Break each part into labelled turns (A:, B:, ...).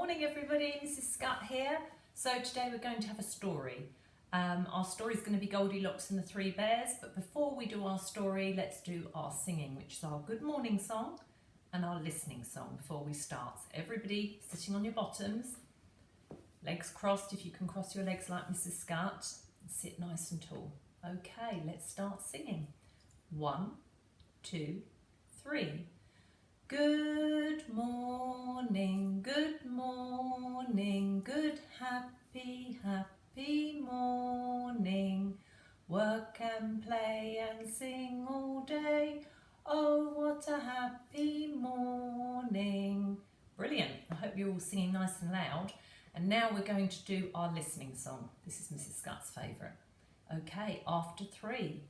A: morning everybody, Mrs. Scott here. So today we're going to have a story. Our story is going to be Goldilocks and the Three Bears, but before we do our story, let's do our singing, which is our good morning song and our listening song before we start. So everybody sitting on your bottoms, legs crossed if you can cross your legs like Mrs. Scott, and sit nice and tall. Okay, let's start singing. 1, 2, 3. Good morning, good happy, happy morning. Work and play and sing all day. Oh, what a happy morning. Brilliant. I hope you're all singing nice and loud. And now we're going to do our listening song. This is Mrs. Scott's favourite. Okay, after 3.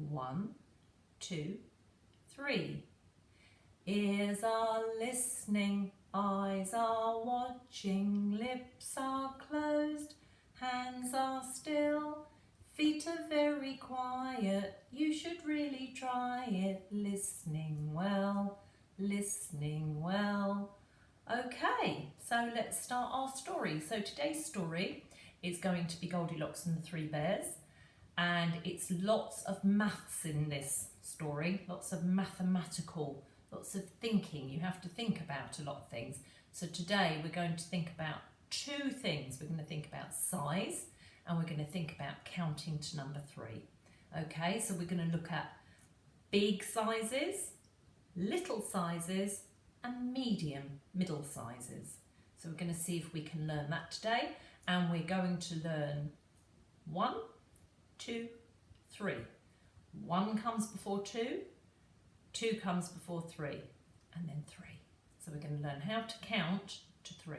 A: 1, 2, 3. Ears are listening, eyes are watching, lips are closed, hands are still, feet are very quiet. You should really try it. Listening well, listening well. Okay, so let's start our story. So today's story is going to be Goldilocks and the Three Bears, and it's lots of maths in this story, lots of mathematical, lots of thinking. You have to think about a lot of things. So today we're going to think about 2 things. We're going to think about size and we're going to think about counting to number 3. Okay, so we're going to look at big sizes, little sizes and middle sizes. So we're going to see if we can learn that today, and we're going to learn 1, 2, 3. 1 comes before 2, 2 comes before 3, and then 3. So we're going to learn how to count to 3.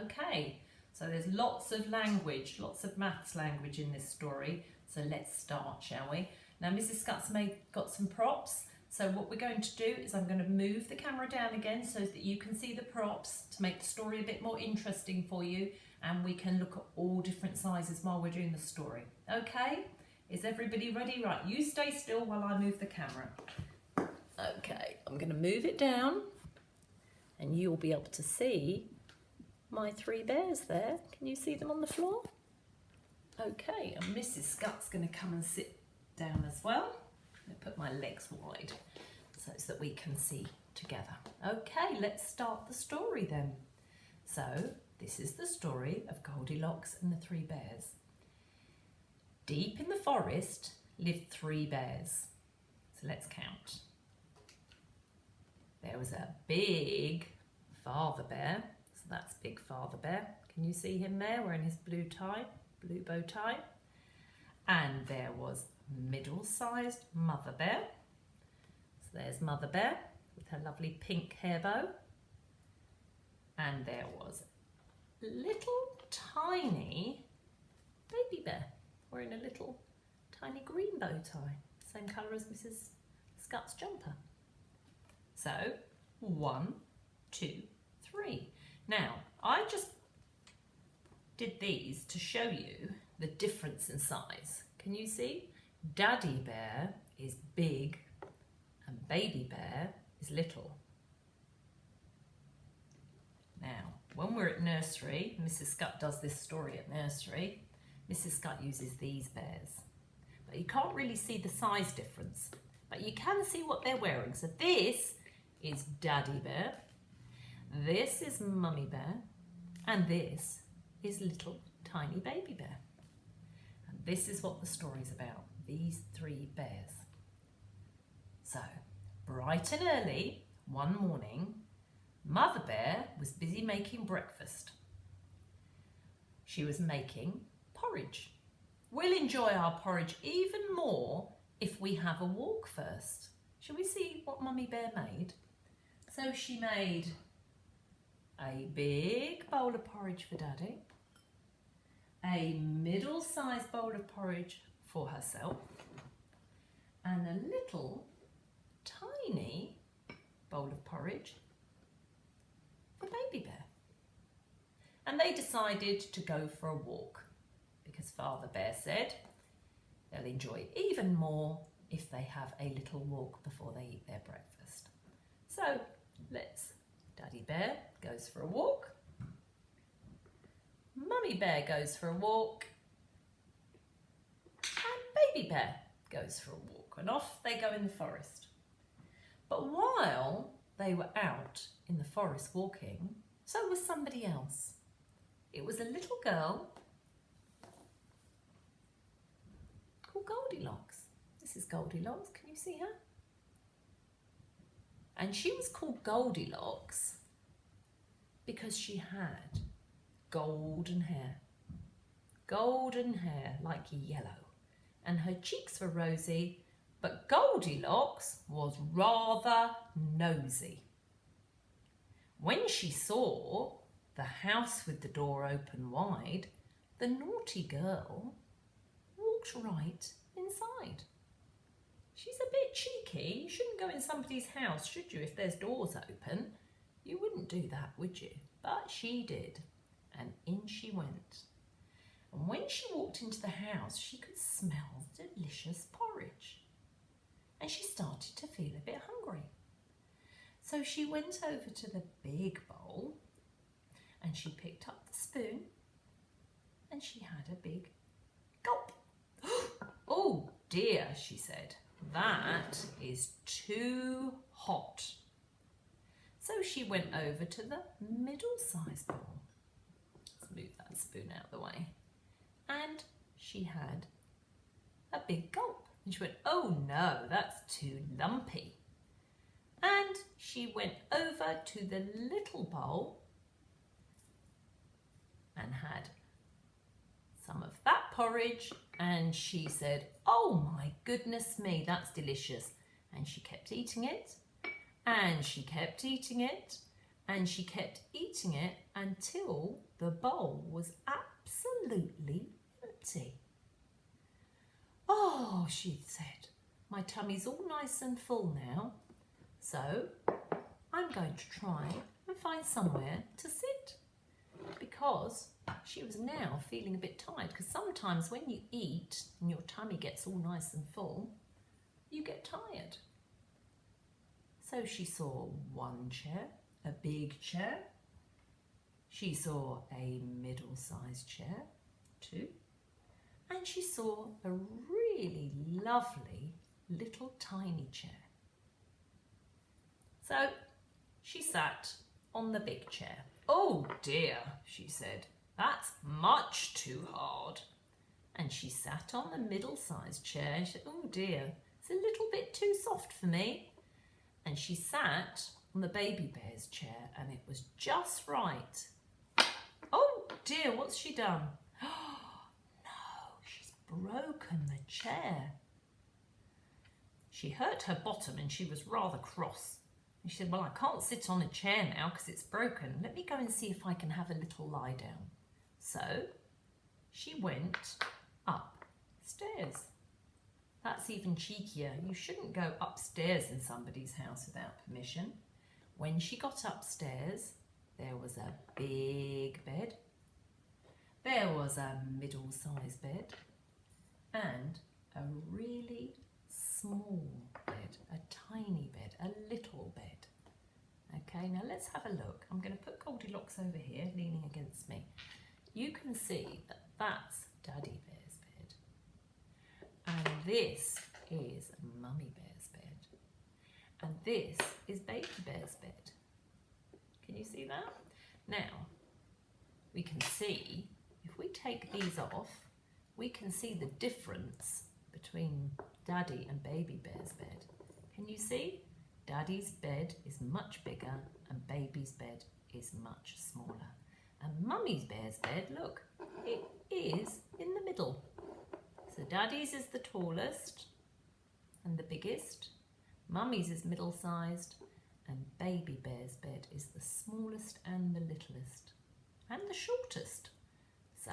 A: Okay, so there's lots of language, lots of maths language in this story. So let's start, shall we? Now Mrs. Scott's got some props. So what we're going to do is I'm going to move the camera down again so that you can see the props to make the story a bit more interesting for you, and we can look at all different sizes while we're doing the story. Okay, is everybody ready? Right, you stay still while I move the camera. Okay, I'm going to move it down and you'll be able to see my 3 bears there. Can you see them on the floor? Okay, and Mrs. Scott's going to come and sit down as well. I'm going to put my legs wide so that we can see together. Okay, let's start the story then. So, this is the story of Goldilocks and the 3 bears. Deep in the forest lived 3 bears. So let's count. There was a big father bear, so that's big father bear. Can you see him there wearing his blue bow tie? And there was middle-sized mother bear. So there's mother bear with her lovely pink hair bow. And there was little tiny baby bear wearing a little tiny green bow tie, same colour as Mrs. Scott's jumper. So 1, 2, 3. Now I just did these to show you the difference in size. Can you see? Daddy bear is big and baby bear is little. Now when we're at nursery, Mrs. Scott does this story at nursery, Mrs. Scott uses these bears. But you can't really see the size difference, but you can see what they're wearing. So this is Daddy bear, this is Mummy bear, and this is little tiny baby bear. And this is what the story's about, these 3 bears. So, bright and early, one morning, Mother Bear was busy making breakfast. She was making porridge. We'll enjoy our porridge even more if we have a walk first. Shall we see what Mummy Bear made? So she made a big bowl of porridge for Daddy, a middle-sized bowl of porridge for herself, and a little tiny bowl of porridge for Baby Bear. And they decided to go for a walk because Father Bear said they'll enjoy even more if they have a little walk before they eat their breakfast. So Daddy Bear goes for a walk Mummy Bear goes for a walk and Baby Bear goes for a walk, and off they go in the forest. But while they were out in the forest walking, so was somebody else. It was a little girl called Goldilocks. This is Goldilocks, can you see her? And she was called Goldilocks because she had golden hair like yellow, and her cheeks were rosy, but Goldilocks was rather nosy. When she saw the house with the door open wide, the naughty girl walked right inside. She's a bit cheeky. You shouldn't go in somebody's house, should you, if there's doors open? You wouldn't do that, would you? But she did, and in she went. And when she walked into the house, she could smell delicious porridge. And she started to feel a bit hungry. So she went over to the big bowl and she picked up the spoon and she had a big gulp. Oh dear, she said, that is too hot. So she went over to the middle-sized bowl. Let's move that spoon out of the way. And she had a big gulp. And she went, oh no, that's too lumpy. And she went over to the little bowl and had some of that porridge, and she said, oh my goodness me, that's delicious. And she kept eating it, and she kept eating it, and she kept eating it until the bowl was absolutely empty. Oh, she said, my tummy's all nice and full now, so I'm going to try and find somewhere to sit, because she was now feeling a bit tired, because sometimes when you eat and your tummy gets all nice and full, you get tired. So she saw one chair, a big chair. She saw a middle-sized chair, two. And she saw a really lovely little tiny chair. So she sat on the big chair. Oh dear, she said, that's much too hard. And she sat on the middle-sized chair and she said, oh dear, it's a little bit too soft for me. And she sat on the baby bear's chair and it was just right. Oh dear, what's she done? Broken the chair. She hurt her bottom and she was rather cross. And she said, well, I can't sit on a chair now because it's broken. Let me go and see if I can have a little lie down. So she went upstairs. That's even cheekier. You shouldn't go upstairs in somebody's house without permission. When she got upstairs, there was a big bed. There was a middle-sized bed. And a really small bed, a tiny bed, a little bed. Okay, now let's have a look. I'm going to put Goldilocks over here, leaning against me. You can see that that's Daddy Bear's bed. And this is Mummy Bear's bed. And this is Baby Bear's bed. Can you see that? Now, we can see, if we take these off, we can see the difference between Daddy and Baby Bear's bed. Can you see? Daddy's bed is much bigger and Baby's bed is much smaller. And Mummy's Bear's bed, look, it is in the middle. So Daddy's is the tallest and the biggest. Mummy's is middle-sized and Baby Bear's bed is the smallest and the littlest and the shortest. So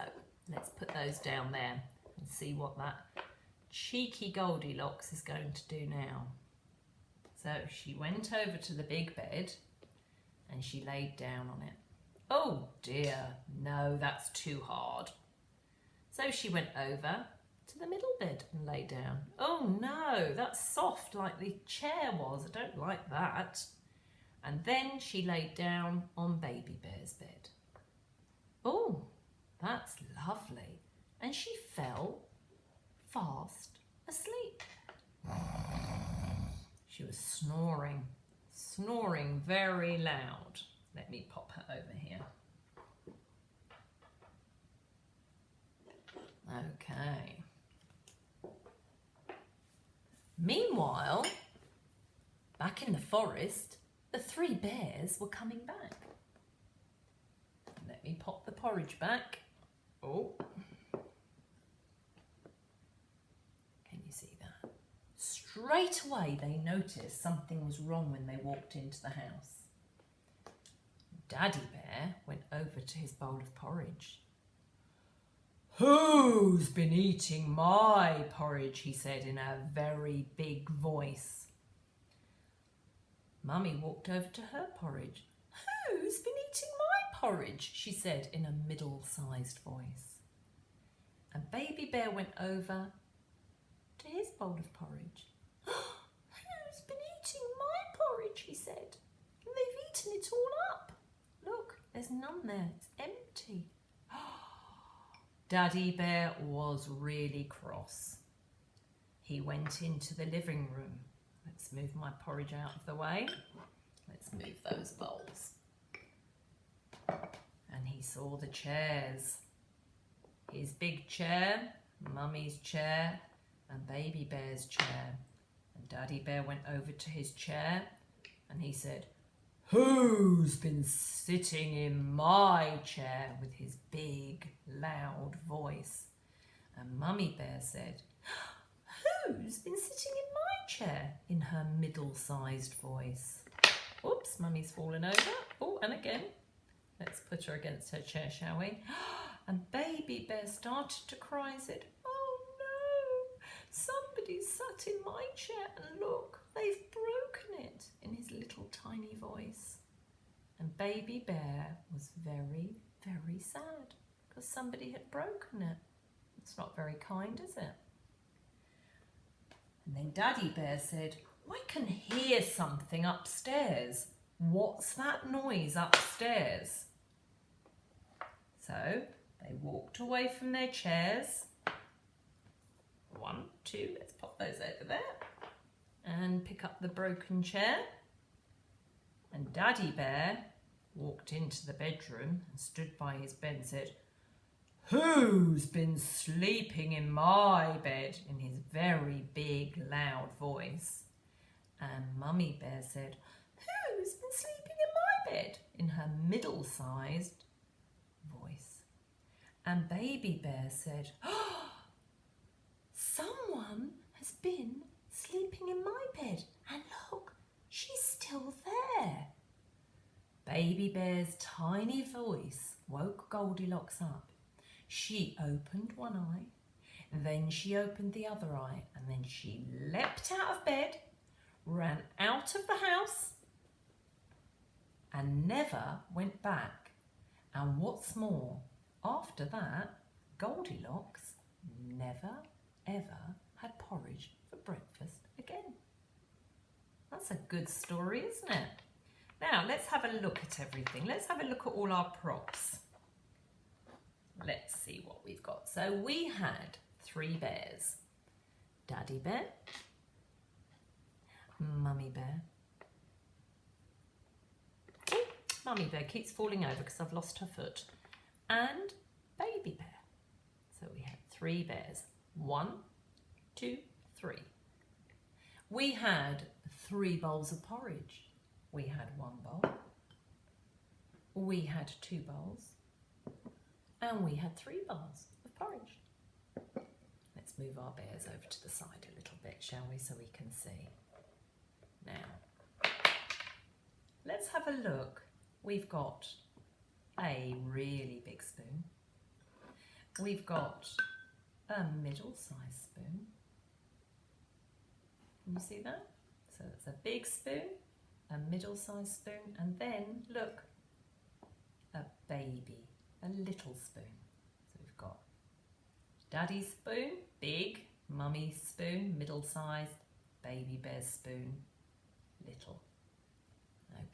A: let's put those down there and see what that cheeky Goldilocks is going to do now. So she went over to the big bed and she laid down on it. Oh dear, no, that's too hard. So she went over to the middle bed and lay down. Oh no, that's soft like the chair was. I don't like that. And then she laid down on Baby Bear's bed. Oh, That's lovely. And she fell fast asleep. She was snoring very loud. Let me pop her over here. Okay. Meanwhile, back in the forest, the 3 bears were coming back. Let me pop the porridge back. Oh. Can you see that? Straight away they noticed something was wrong when they walked into the house. Daddy Bear went over to his bowl of porridge. "Who's been eating my porridge?" he said in a very big voice. Mummy walked over to her porridge. "Who's been eating my porridge?" she said in a middle-sized voice. And Baby Bear went over to his bowl of porridge. "Who's been eating my porridge?" he said. "And they've eaten it all up. Look, there's none there, it's empty." Daddy Bear was really cross. He went into the living room. Let's move my porridge out of the way. Let's move those bowls. And he saw the chairs. His big chair, Mummy's chair, and Baby Bear's chair. And Daddy Bear went over to his chair and he said, "Who's been sitting in my chair?" with his big, loud voice. And Mummy Bear said, "Who's been sitting in my chair?" in her middle-sized voice. Oops, Mummy's fallen over. Oh, and again. Let's put her against her chair, shall we? And Baby Bear started to cry and said, "Oh no, somebody's sat in my chair and look, they've broken it," in his little tiny voice. And Baby Bear was very, very sad because somebody had broken it. It's not very kind, is it? And then Daddy Bear said, "I can hear something upstairs. What's that noise upstairs?" So they walked away from their chairs. 1, 2, let's pop those over there. And pick up the broken chair. And Daddy Bear walked into the bedroom and stood by his bed and said, "Who's been sleeping in my bed?" in his very big, loud voice. And Mummy Bear said, "Who's been sleeping in my bed?" in her middle-sized voice. And Baby Bear said, "Someone has been sleeping in my bed, and look, she's still there." Baby Bear's tiny voice woke Goldilocks up. She opened one eye, then she opened the other eye, and then she leapt out of bed, ran out of the house, and never went back. And what's more, after that, Goldilocks never, ever had porridge for breakfast again. That's a good story, isn't it? Now, let's have a look at everything. Let's have a look at all our props. Let's see what we've got. So we had 3 bears. Daddy Bear, Mummy Bear. Oh, Mummy Bear keeps falling over because I've lost her foot. And Baby Bear. So we had 3 bears. 1, 2, 3. We had 3 bowls of porridge. We had 1 bowl. We had 2 bowls. And we had 3 bowls of porridge. Let's move our bears over to the side a little bit, shall we, so we can see. Now, let's have a look. We've got a really big spoon. We've got a middle-sized spoon. Can you see that? So it's a big spoon, a middle-sized spoon, and then, look, a baby, a little spoon. So we've got Daddy's spoon, big, Mummy's spoon, middle-sized, Baby Bear's spoon, little.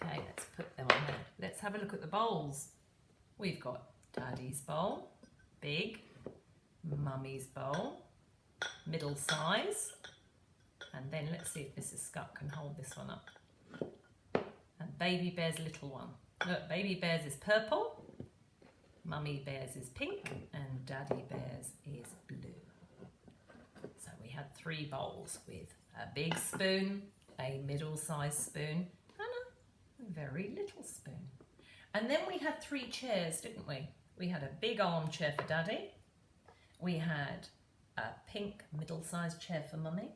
A: Okay, let's put them on there. Let's have a look at the bowls. We've got Daddy's bowl, big, Mummy's bowl, middle size, and then let's see if Mrs. Scott can hold this one up. And Baby Bear's little one. Look, Baby Bear's is purple, Mummy Bear's is pink, and Daddy Bear's is blue. So we had 3 bowls with a big spoon, a middle-sized spoon, and a very little spoon. And then we had 3 chairs, didn't we? We had a big armchair for Daddy. We had a pink middle-sized chair for Mummy.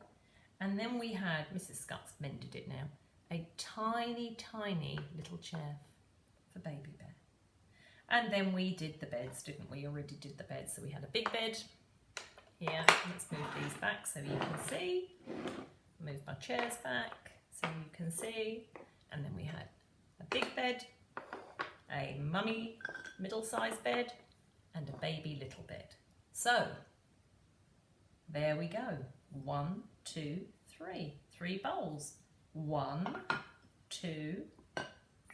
A: And then we had, Mrs. Scott's mended it now, a tiny, tiny little chair for Baby Bear. And then we did the beds, didn't we? Already did the beds. So we had a big bed here. Let's move these back so you can see. Move my chairs back so you can see. And then we had a big bed, a Mummy middle-sized bed, and a baby little bed. So there we go. 1, 2, 3. 3 bowls. 1, 2,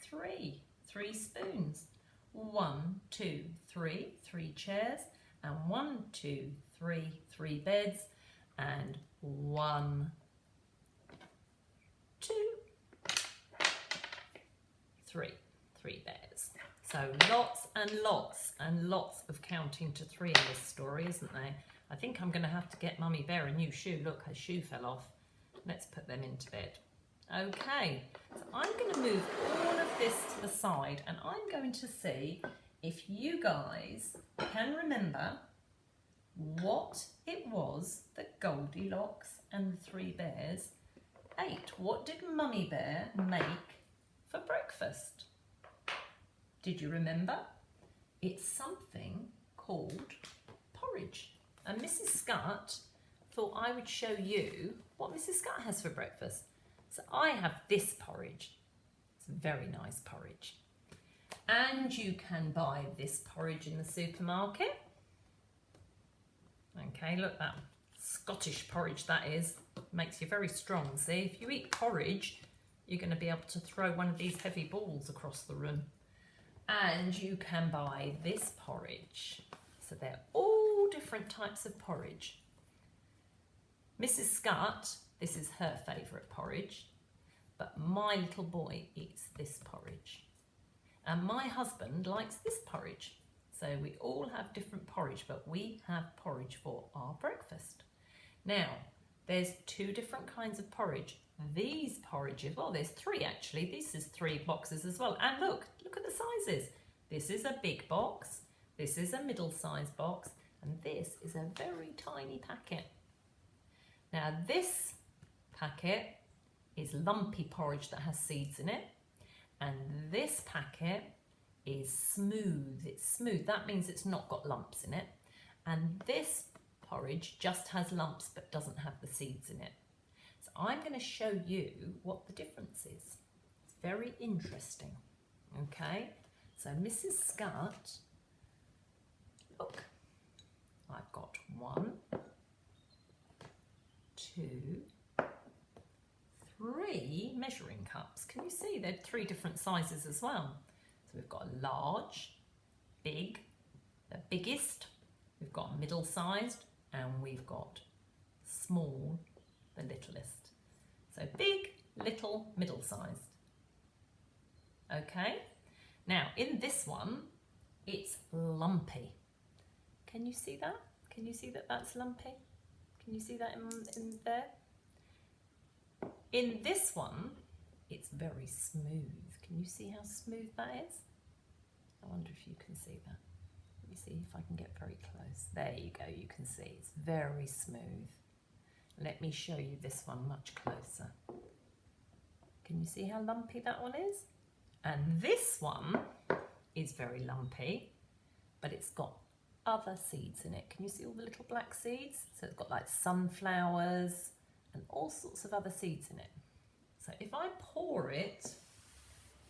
A: 3. 3 spoons. 1, 2, 3. 3 chairs. And 1, 2, 3. 3 beds. And 1, 2, 3. 3 bears. So lots and lots and lots of counting to 3 in this story, isn't there? I think I'm going to have to get Mummy Bear a new shoe. Look, her shoe fell off. Let's put them into bed. Okay, so I'm going to move all of this to the side and I'm going to see if you guys can remember what it was that Goldilocks and the 3 bears ate. What did Mummy Bear make for breakfast? Did you remember? It's something called porridge. And Mrs. Scott thought I would show you what Mrs. Scott has for breakfast. So I have this porridge. It's a very nice porridge. And you can buy this porridge in the supermarket. Okay, look, that Scottish porridge that is. Makes you very strong. See, if you eat porridge, you're going to be able to throw one of these heavy balls across the room. And you can buy this porridge. So they're all different types of porridge. Mrs. Scott, this is her favourite porridge, but my little boy eats this porridge. And my husband likes this porridge. So we all have different porridge, but we have porridge for our breakfast. Now, there's 2 different kinds of porridge. These porridges, well, there's 3 actually. This is 3 boxes as well. And look at the sizes. This is a big box, this is a middle-sized box, and this is a very tiny packet. Now this packet is lumpy porridge that has seeds in it, and this packet is smooth. It's smooth, that means it's not got lumps in it. And this porridge just has lumps but doesn't have the seeds in it. So I'm going to show you what the difference is. It's very interesting. Okay, so Mrs. Scott, look, I've got 1, 2, 3 measuring cups. Can you see they're 3 different sizes as well? So we've got a large, big, the biggest, we've got middle-sized, and we've got small, the littlest. So big, little, middle-sized. Okay, now in this one, it's lumpy. Can you see that? Can you see that that's lumpy? Can you see that in there? In this one, it's very smooth. Can you see how smooth that is? I wonder if you can see that. Let me see if I can get very close. There you go, you can see it's very smooth. Let me show you this one much closer. Can you see how lumpy that one is? And this one is very lumpy, but it's got other seeds in it. Can you see all the little black seeds? So it's got like sunflowers and all sorts of other seeds in it. So if I pour it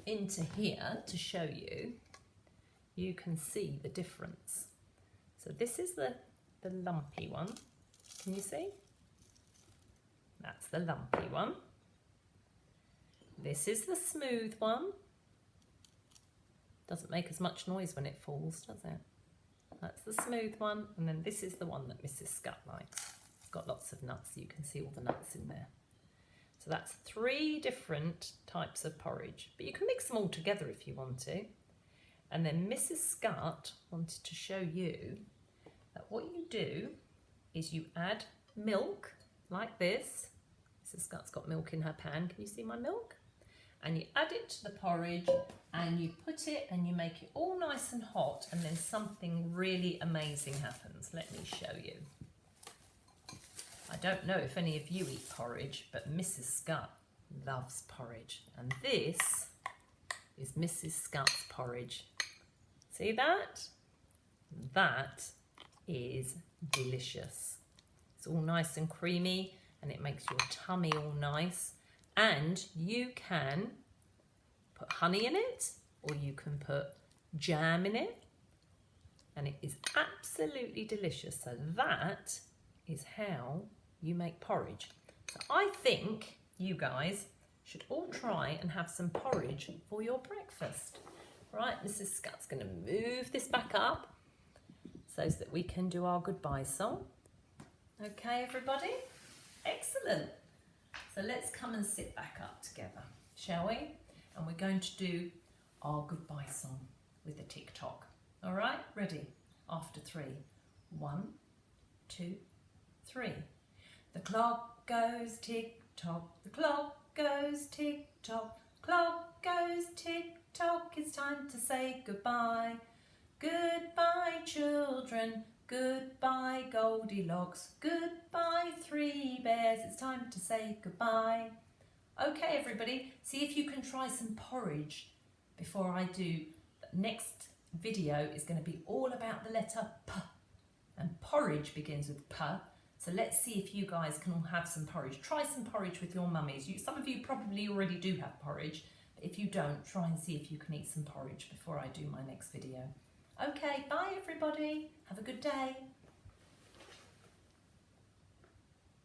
A: into here to show you, you can see the difference. So this is the lumpy one. Can you see? That's the lumpy one. This is the smooth one. Doesn't make as much noise when it falls, does it? That's the smooth one. And then this is the one that Mrs. Scott likes. It's got lots of nuts, so you can see all the nuts in there. So that's 3 different types of porridge, but you can mix them all together if you want to. And then Mrs. Scott wanted to show you that what you do is you add milk like this. Mrs. Scott's got milk in her pan. Can you see my milk? And you add it to the porridge and you put it and you make it all nice and hot, and then something really amazing happens. Let me show you. I don't know if any of you eat porridge, but Mrs. Scott loves porridge. And this is Mrs. Scott's porridge. See that? That is delicious. It's all nice and creamy and it makes your tummy all nice. And you can put honey in it, or you can put jam in it, and it is absolutely delicious. So that is how you make porridge. So I think you guys should all try and have some porridge for your breakfast. Right, Mrs. Scott's going to move this back up so that we can do our goodbye song. Okay, everybody? Excellent. So let's come and sit back up together, shall we? And we're going to do our goodbye song with a tick-tock. All right, ready? After 3. 1, 2, 3. The clock goes tick-tock, the clock goes tick-tock, clock goes tick-tock, it's time to say goodbye. Goodbye, children. Goodbye, Goldilocks. Goodbye, 3 bears. It's time to say goodbye. Okay, everybody, see if you can try some porridge before I do. The next video is going to be all about the letter P. And porridge begins with P. So let's see if you guys can all have some porridge. Try some porridge with your mummies. Some of you probably already do have porridge. But if you don't, try and see if you can eat some porridge before I do my next video. Okay, bye everybody. Have a good day.